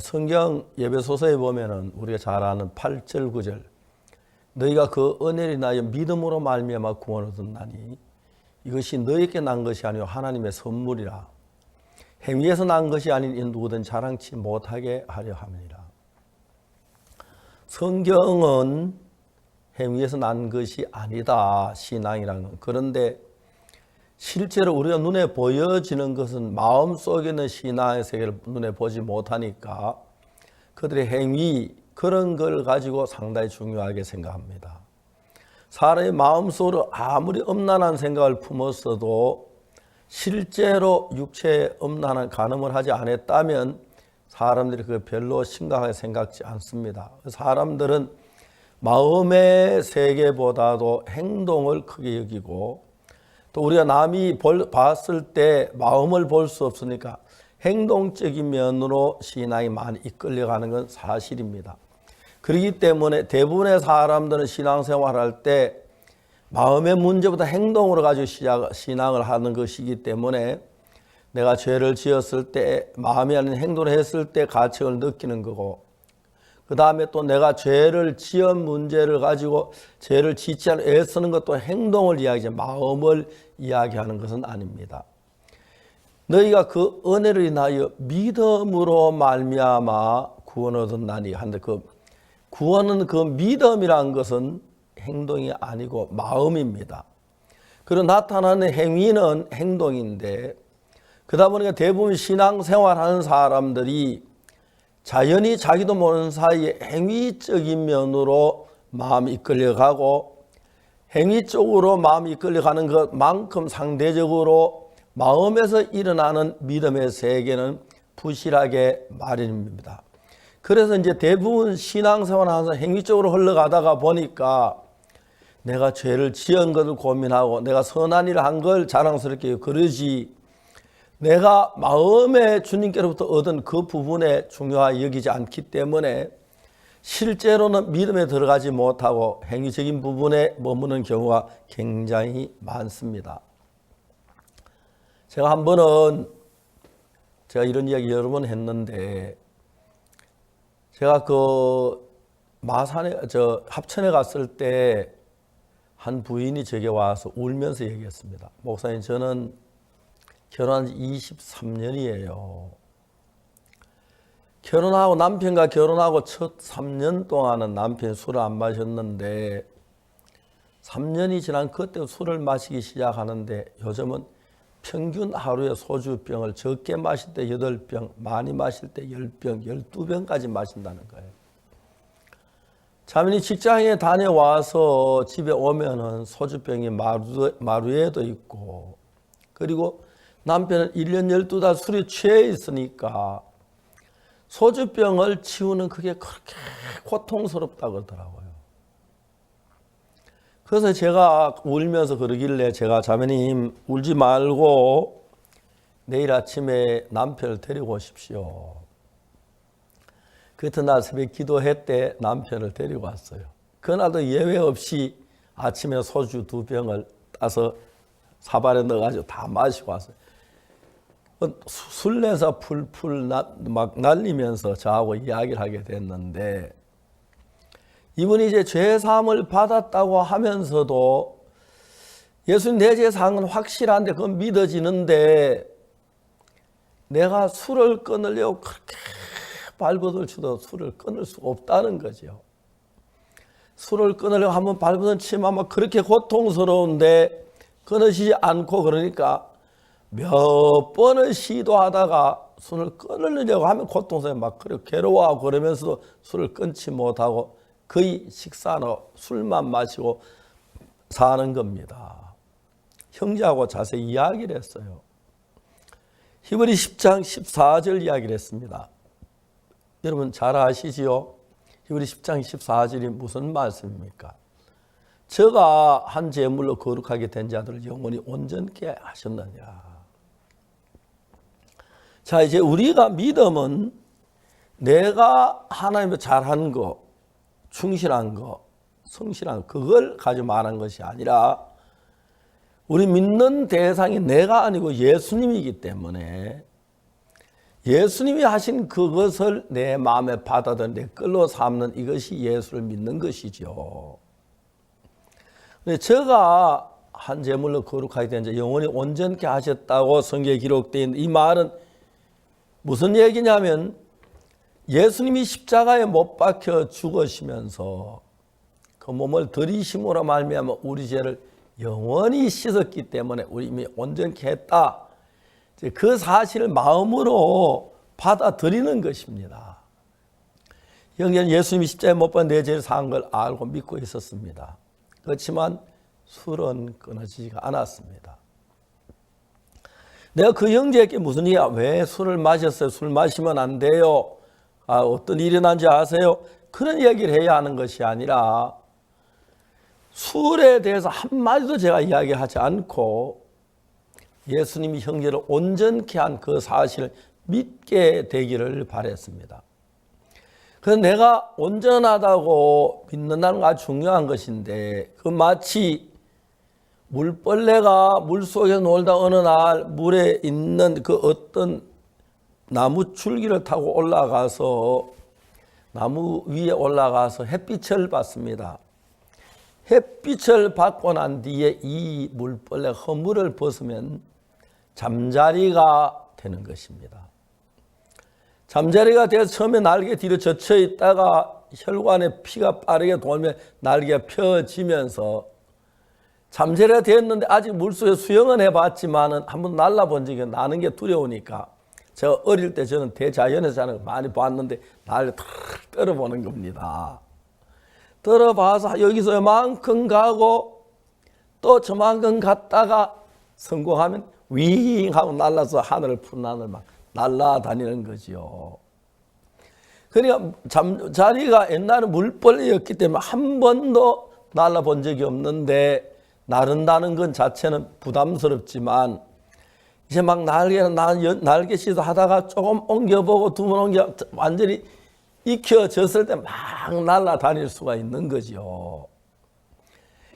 성경 예배소서에 보면은 우리가 잘 아는 8절 9절 너희가 그 은혜를 인하여 믿음으로 말미암아 구원을 얻었나니 이것이 너희에게 난 것이 아니요 하나님의 선물이라 행위에서 난 것이 아닌 이 누구든 자랑치 못하게 하려 함이니라. 성경은 행위에서 난 것이 아니다 신앙이라는 건. 그런데 실제로 우리가 눈에 보여지는 것은 마음속에 있는 신앙의 세계를 눈에 보지 못하니까 그들의 행위 그런 걸 가지고 상당히 중요하게 생각합니다. 사람의 마음속으로 아무리 엄난한 생각을 품었어도 실제로 육체에 엄난한 간음을 하지 않았다면 사람들이 그걸 별로 심각하게 생각지 않습니다. 사람들은 마음의 세계보다도 행동을 크게 여기고 또 우리가 남이 봤을 때 마음을 볼 수 없으니까 행동적인 면으로 신앙이 많이 이끌려가는 건 사실입니다. 그렇기 때문에 대부분의 사람들은 신앙생활할 때 마음의 문제보다 행동으로 가지고 신앙을 하는 것이기 때문에 내가 죄를 지었을 때 마음이 아닌 행동을 했을 때 가책을 느끼는 거고 그 다음에 또 내가 죄를 지은 문제를 가지고 죄를 짓지 않고 애쓰는 것도 행동을 이야기하지 마음을 이야기하는 것은 아닙니다. 너희가 그 은혜를 인하여 믿음으로 말미암아 구원을 얻었나니 한데 그 구원은 그 믿음이라는 것은 행동이 아니고 마음입니다. 그리고 나타나는 행위는 행동인데 그러다 보니까 대부분 신앙생활하는 사람들이 자연히 자기도 모르는 사이에 행위적인 면으로 마음이 이끌려가고 행위 쪽으로 마음이 이끌려가는 것만큼 상대적으로 마음에서 일어나는 믿음의 세계는 부실하게 마련입니다. 그래서 이제 대부분 신앙생활 하면서 행위 쪽으로 흘러가다가 보니까 내가 죄를 지은 것을 고민하고 내가 선한 일을 한 걸 자랑스럽게 그러지 내가 마음에 주님께로부터 얻은 그 부분에 중요하게 여기지 않기 때문에 실제로는 믿음에 들어가지 못하고 행위적인 부분에 머무는 경우가 굉장히 많습니다. 제가 한 번은 제가 이런 이야기 여러 번 했는데 제가 그 마산에 합천에 갔을 때 한 부인이 제게 와서 울면서 얘기했습니다. 목사님 저는 결혼한 지 23년이에요. 결혼하고 남편과 결혼하고 첫 3년 동안은 남편이 술을 안 마셨는데 3년이 지난 그때 술을 마시기 시작하는데 요즘은 평균 하루에 소주병을 적게 마실 때 8병, 많이 마실 때 10병, 12병까지 마신다는 거예요. 자매니 직장에 다녀와서 집에 오면은 소주병이 마루에도 있고 그리고 남편은 1년 12달 술에 취해 있으니까 소주병을 치우는 그게 그렇게 고통스럽다고 그러더라고요. 그래서 제가 울면서 그러길래 제가 자매님 울지 말고 내일 아침에 남편을 데리고 오십시오. 그날 새벽 기도회 때 남편을 데리고 왔어요. 그날도 예외 없이 아침에 소주 2병을 따서 사발에 넣어가지고 다 마시고 왔어요. 술내서 풀풀 막 날리면서 저하고 이야기를 하게 됐는데 이분이 이제 죄사함을 받았다고 하면서도 예수님 내 죄사함은 확실한데 그건 믿어지는데 내가 술을 끊으려고 그렇게 발버둥을 쳐도 술을 끊을 수가 없다는 거죠. 술을 끊으려고 한번 발버둥 치면 막 그렇게 고통스러운데 끊으시지 않고 그러니까 몇 번을 시도하다가 술을 끊으려고 하면 고통스러워 막 그렇게 괴로워하고 그러면서도 술을 끊지 못하고 거의 식사나 술만 마시고 사는 겁니다. 형제하고 자세히 이야기를 했어요. 히브리 10장 14절 이야기를 했습니다. 여러분 잘 아시지요? 히브리 10장 14절이 무슨 말씀입니까? 저가 한 제물로 거룩하게 된 자들을 영원히 온전케 하셨느니라. 자 이제 우리가 믿음은 내가 하나님을 잘한 거, 충실한 거, 성실한 거 그걸 가지고 말한 것이 아니라 우리 믿는 대상이 내가 아니고 예수님이기 때문에 예수님이 하신 그것을 내 마음에 받아들여 내 끌로 삼는 이것이 예수를 믿는 것이죠. 제가 한 제물로 거룩하게 된 자 영원히 온전케 하셨다고 성경에 기록되어 있는 이 말은 무슨 얘기냐면 예수님이 십자가에 못 박혀 죽으시면서 그 몸을 들이심으로 말미암아 우리 죄를 영원히 씻었기 때문에 우리 이미 온전케 했다. 그 사실을 마음으로 받아들이는 것입니다. 영전 예수님이 십자가에 못 박혀 내 죄를 사한 걸 알고 믿고 있었습니다. 그렇지만 술은 끊어지지가 않았습니다. 내가 그 형제에게 무슨 일이야? 왜 술을 마셨어요? 술 마시면 안 돼요. 어떤 일이 난지 아세요? 그런 얘기를 해야 하는 것이 아니라 술에 대해서 한마디도 제가 이야기하지 않고 예수님이 형제를 온전케 한 그 사실을 믿게 되기를 바랬습니다. 그래서 내가 온전하다고 믿는다는 거 아주 중요한 것인데 그 마치 물벌레가 물속에 놀다 어느 날 물에 있는 그 어떤 나무 줄기를 타고 올라가서 나무 위에 올라가서 햇빛을 받습니다. 햇빛을 받고 난 뒤에 이 물벌레 허물을 벗으면 잠자리가 되는 것입니다. 잠자리가 돼서 처음에 날개 뒤로 젖혀 있다가 혈관에 피가 빠르게 돌면 날개가 펴지면서 잠자리가 됐는데 아직 물속에 수영은 해봤지만은 한번 날아본 적이 나는 게 두려우니까 제가 어릴 때 저는 대자연에서 자는 거 많이 봤는데 날개 탁 떨어보는 겁니다. 떨어봐서 여기서 요만큼 가고 또 저만큼 갔다가 성공하면 윙 하고 날아서 하늘을 푸른 하늘 막 날아다니는 거죠. 그러니까 잠자리가 옛날에 물벌레였기 때문에 한 번도 날아본 적이 없는데 나른다는 건 자체는 부담스럽지만 이제 막 날개 시도하다가 조금 옮겨보고 두 번 옮겨 완전히 익혀졌을 때 막 날아다닐 수가 있는 거죠.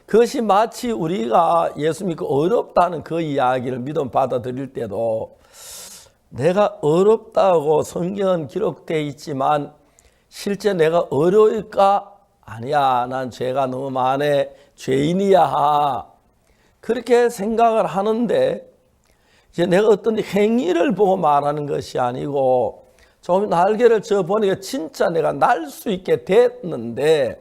그것이 마치 우리가 예수 믿고 어렵다는 그 이야기를 믿음 받아들일 때도 내가 어렵다고 성경은 기록되어 있지만 실제 내가 어려울까? 아니야, 난 죄가 너무 많네, 죄인이야. 그렇게 생각을 하는데 이제 내가 어떤 행위를 보고 말하는 것이 아니고 좀 날개를 져보니까 진짜 내가 날 수 있게 됐는데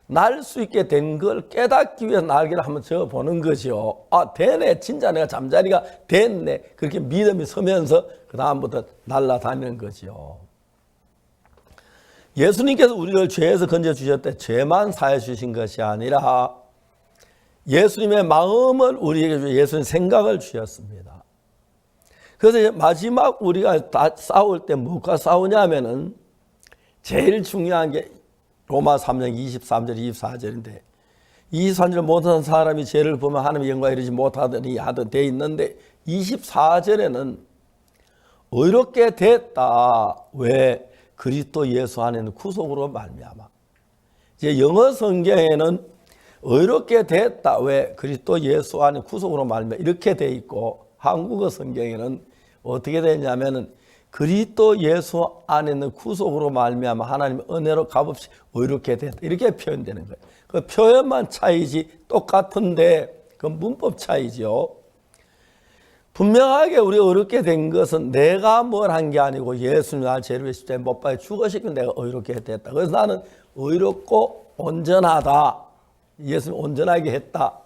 날 수 있게 된 걸 깨닫기 위해서 날개를 한번 져보는 거죠. 되네. 진짜 내가 잠자리가 됐네. 그렇게 믿음이 서면서 그 다음부터 날아다니는 거죠. 예수님께서 우리를 죄에서 건져주셨대. 죄만 사해 주신 것이 아니라 예수님의 마음을 우리에게 주셔 예수님 생각을 주셨습니다. 그래서 마지막 우리가 다 싸울 때 뭐가 싸우냐면은 제일 중요한 게 로마 3장 23절 24절인데 23절 못하는 사람이 죄를 보면 하나님의 영광에 이르지 못하더니 하듯 돼 있는데 24절에는 의롭게 됐다. 왜? 그리스도 예수 안에는 구속으로 말미암아. 이제 영어 성경에는 의롭게 됐다. 왜? 그리스도 예수 안에 구속으로 말미암아 이렇게 돼 있고 한국어 성경에는 어떻게 되냐면은 그리스도 예수 안에 있는 구속으로 말미암아 하나님의 은혜로 값없이 의롭게 됐다. 이렇게 표현되는 거예요. 그 표현만 차이지 똑같은데 그 문법 차이죠. 분명하게 우리 의롭게 된 것은 내가 뭘 한 게 아니고 예수님 나를 죄를 위해 십자가에 못 박혀 죽으시고 내가 의롭게 됐다. 그래서 나는 의롭고 온전하다. 예수님 온전하게 했다.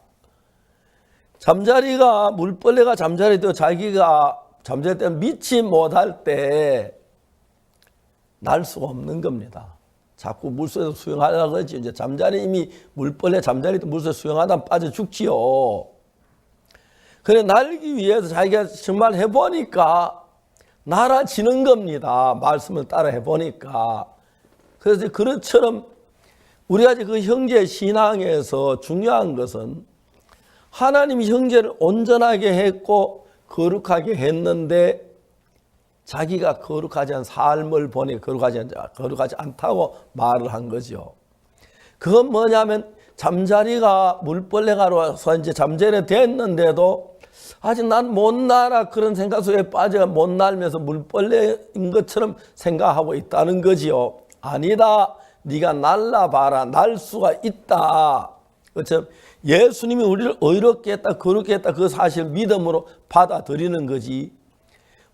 잠자리가 물벌레가 잠자리도 자기가 잠잘 때 믿지 못할 때 날 수가 없는 겁니다. 자꾸 물속에서 수영하려고 그러지. 이제 잠자리 이미 물벌레 잠자리도 물속에 수영하다 빠져 죽지요. 그래 날기 위해서 자기가 정말 해보니까 날아지는 겁니다. 말씀을 따라 해보니까. 그래서 그것처럼 우리가 그 형제 신앙에서 중요한 것은 하나님이 형제를 온전하게 했고 거룩하게 했는데 자기가 거룩하지 않은 삶을 보니 거룩하지 않다고 말을 한 거죠. 그건 뭐냐면 잠자리가 물벌레가 와서 이제 잠자리가 됐는데도 아직 난 못 날아 그런 생각 속에 빠져 못 날면서 물벌레인 것처럼 생각하고 있다는 거지요. 아니다. 네가 날아봐라. 날 수가 있다. 그렇죠? 예수님이 우리를 의롭게 했다, 거룩게 했다 그 사실을 믿음으로 받아들이는 거지.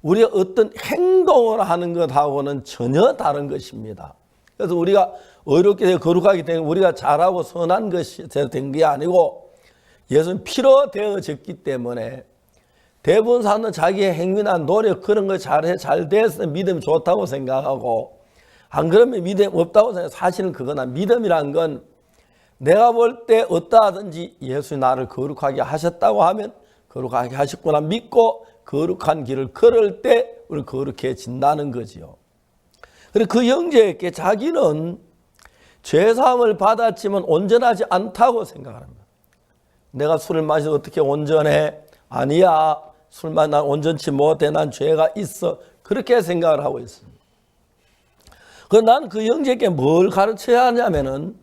우리가 어떤 행동을 하는 것하고는 전혀 다른 것입니다. 그래서 우리가 의롭게 되고 거룩하게 되는 우리가 잘하고 선한 것이 된 게 아니고 예수님 피로 되어졌기 때문에 대부분 사람은 자기의 행위나 노력 그런 거 잘해 잘 돼서 믿음이 좋다고 생각하고 안 그러면 믿음 없다고 생각해요. 사실은 그거나 믿음이란 건 내가 볼 때 어떠하든지 예수님 나를 거룩하게 하셨다고 하면 거룩하게 하셨구나 믿고 거룩한 길을 걸을 때 우리 거룩해진다는 거지요. 그리고 그 형제에게 자기는 죄사함을 받았지만 온전하지 않다고 생각합니다. 내가 술을 마셔서 어떻게 온전해? 아니야. 술만 난 온전치 못해. 난 죄가 있어. 그렇게 생각을 하고 있습니다. 난 그 형제에게 뭘 가르쳐야 하냐면은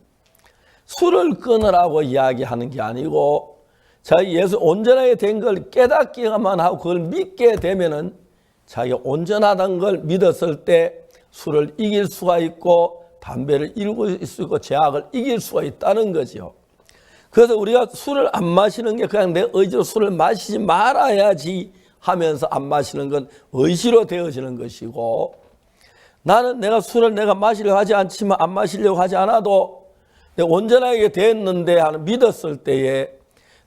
술을 끊으라고 이야기하는 게 아니고 자기 예수 온전하게 된 걸 깨닫기만 하고 그걸 믿게 되면은 자기가 온전하다는 걸 믿었을 때 술을 이길 수가 있고 담배를 이길 수 있고 죄악을 이길 수가 있다는 거죠. 그래서 우리가 술을 안 마시는 게 그냥 내 의지로 술을 마시지 말아야지 하면서 안 마시는 건 의지로 되어지는 것이고 나는 내가 술을 내가 마시려고 하지 않지만 안 마시려고 하지 않아도 내가 온전하게 됐는데 하는 믿었을 때에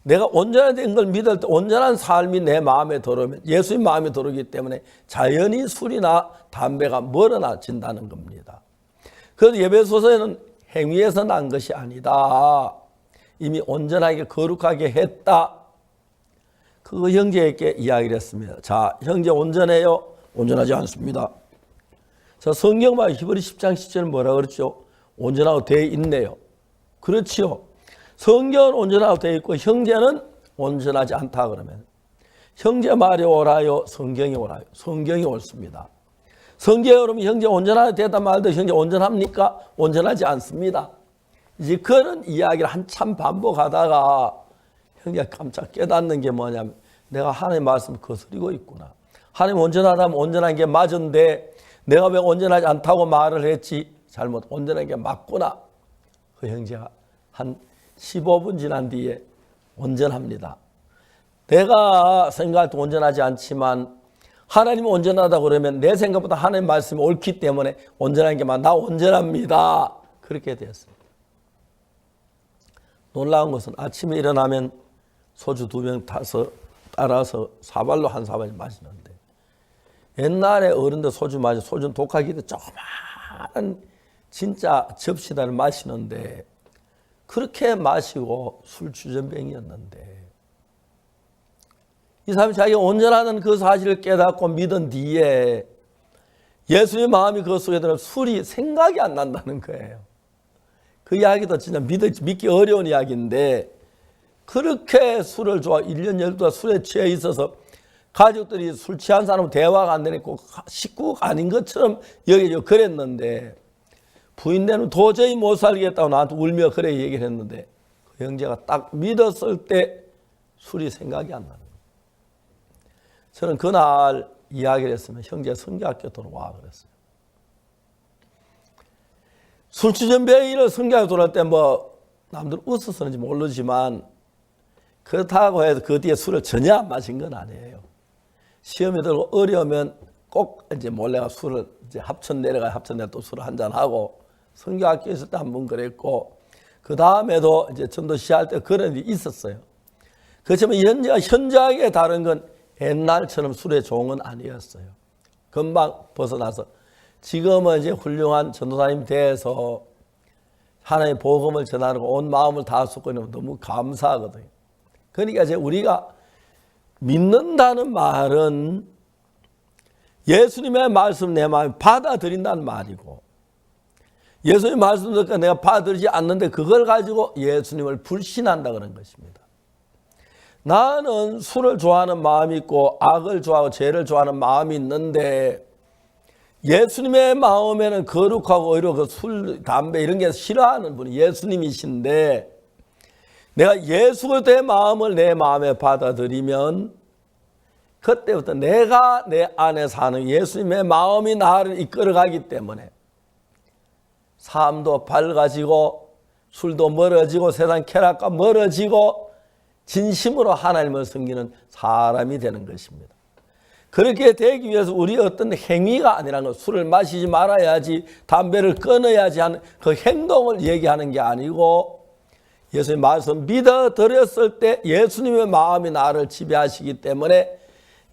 내가 온전하게 된 걸 믿을 때 온전한 삶이 내 마음에 들어오면 예수님 마음에 들어오기 때문에 자연히 술이나 담배가 멀어진다는 겁니다. 그래서 예배소서에는 행위에서 난 것이 아니다. 이미 온전하게 거룩하게 했다. 그 형제에게 이야기를 했습니다. 자, 형제 온전해요? 온전하지 않습니다. 자, 성경 봐 히브리 10장 10절은 뭐라 그랬죠? 온전하고 되어 있네요. 그렇지요. 성경은 온전하고 되어 있고 형제는 온전하지 않다 그러면 형제 말이 옳아요? 성경이 옳아요? 성경이 옳습니다. 성경에 그러면 형제 온전하게 되다 말도 형제 온전합니까? 온전하지 않습니다. 이제 그런 이야기를 한참 반복하다가 형제가 깜짝 깨닫는 게 뭐냐면 내가 하나님의 말씀을 거스리고 있구나. 하나님 온전하다면 온전한 게 맞은데 내가 왜 온전하지 않다고 말을 했지? 잘못 온전한 게 맞구나. 그 형제가 한 15분 지난 뒤에 온전합니다. 내가 생각할 때 온전하지 않지만 하나님이 온전하다 그러면 내 생각보다 하나님 말씀이 옳기 때문에 온전한 게 맞. 나 온전합니다. 그렇게 되었습니다. 놀라운 것은 아침에 일어나면 소주 2병 타서 따라서 사발로 한 사발 마시는데 옛날에 어른들 소주 마시고 소주는 독하기 때문에 조그마한 진짜 접시다를 마시는데 그렇게 마시고 술주전병이었는데 이 사람이 자기가 온전하다는 그 사실을 깨닫고 믿은 뒤에 예수의 마음이 그 속에 들어 술이 생각이 안 난다는 거예요. 그 이야기도 진짜 믿기 어려운 이야기인데 그렇게 술을 좋아 1년 12달 술에 취해 있어서 가족들이 술 취한 사람은 대화가 안 되니까 식구가 아닌 것처럼 여기저기 그랬는데 부인네는 도저히 못 살겠다고 나한테 울며 그래 얘기를 했는데 그 형제가 딱 믿었을 때 술이 생각이 안 나는 거예요. 저는 그날 이야기를 했으면 형제 성교학교 들어와 그랬어요. 술주전병이를 성교학교 들어올 때 뭐 남들 웃어서는지 모르지만 그렇다고 해서 그 뒤에 술을 전혀 안 마신 건 아니에요. 시험이 들고 어려우면 꼭 이제 몰래가 술을 이제 합천 내려가 또 술을 한잔 하고 성교학교 있을 때 한 번 그랬고 그 다음에도 이제 전도 시할 때 그런 일이 있었어요. 그렇지만 현저하게 다른 건 옛날처럼 술의 종은 아니었어요. 금방 벗어나서 지금은 이제 훌륭한 전도사님 돼서 하나님의 복음을 전하고 온 마음을 다 쏟고 있는 너무 감사하거든요. 그러니까 이제 우리가 믿는다는 말은 예수님의 말씀 내 마음에 받아들인다는 말이고 예수님의 말씀 듣고 내가 받아들이지 않는데 그걸 가지고 예수님을 불신한다 그런 것입니다. 나는 술을 좋아하는 마음이 있고 악을 좋아하고 죄를 좋아하는 마음이 있는데 예수님의 마음에는 거룩하고 오히려 그 술, 담배 이런 게 싫어하는 분이 예수님이신데 내가 예수 그리스도의 마음을 내 마음에 받아들이면 그때부터 내가 내 안에 사는 예수님의 마음이 나를 이끌어가기 때문에 삶도 밝아지고 술도 멀어지고 세상 쾌락과 멀어지고 진심으로 하나님을 섬기는 사람이 되는 것입니다. 그렇게 되기 위해서 우리 어떤 행위가 아니라는 것, 술을 마시지 말아야지, 담배를 끊어야지 하는 그 행동을 얘기하는 게 아니고 예수님 말씀 믿어드렸을 때 예수님의 마음이 나를 지배하시기 때문에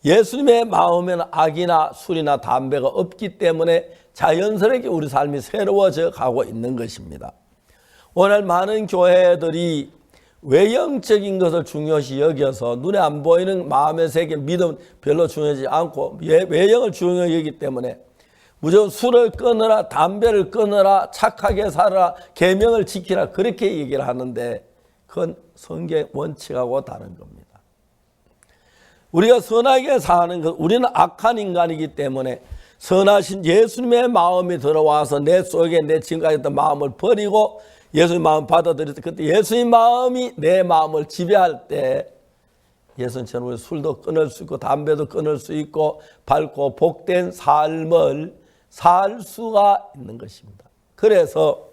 예수님의 마음에는 악이나 술이나 담배가 없기 때문에 자연스럽게 우리 삶이 새로워져 가고 있는 것입니다. 오늘 많은 교회들이 외형적인 것을 중요시 여겨서 눈에 안 보이는 마음의 세계, 믿음 별로 중요하지 않고 외형을 중요히 여기기 때문에 무조건 술을 끊어라, 담배를 끊어라, 착하게 살아라, 계명을 지키라 그렇게 얘기를 하는데 그건 성경의 원칙하고 다른 겁니다. 우리가 선하게 사는 것, 우리는 악한 인간이기 때문에 선하신 예수님의 마음이 들어와서 내 속에 내 지금까지 했던 마음을 버리고 예수님 마음 받아들였을 때 그때 예수님 마음이 내 마음을 지배할 때 예수님처럼 우리 술도 끊을 수 있고 담배도 끊을 수 있고 밝고 복된 삶을 살 수가 있는 것입니다. 그래서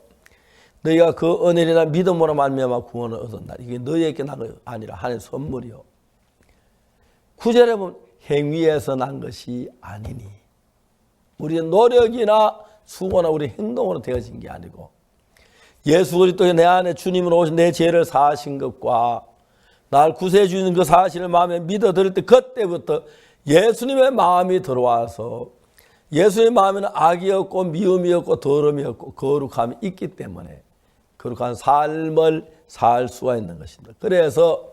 너희가 그 은혜나 믿음으로 말미암아 구원을 얻었다. 이게 너희에게 난 것이 아니라 하나님의 선물이요. 9절에 보면 행위에서 난 것이 아니니 우리의 노력이나 수고나 우리 행동으로 되어진 게 아니고 예수 그리스도의 내 안에 주님으로 오신 내 죄를 사하신 것과 날 구세해 주는 그 사실을 마음에 믿어들을 때 그때부터 예수님의 마음이 들어와서 예수의 마음에는 악이 없고 미움이 없고 더러움이 없고 거룩함이 있기 때문에 거룩한 삶을 살 수가 있는 것입니다. 그래서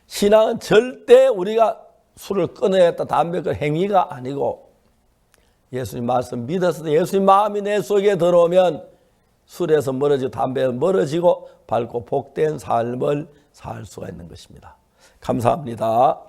신앙은 절대 우리가 술을 끊어야겠다, 담배 끊을 행위가 아니고 예수님 말씀 믿어서 예수님 마음이 내 속에 들어오면 술에서 멀어지고 담배에서 멀어지고 밝고 복된 삶을 살 수가 있는 것입니다. 감사합니다.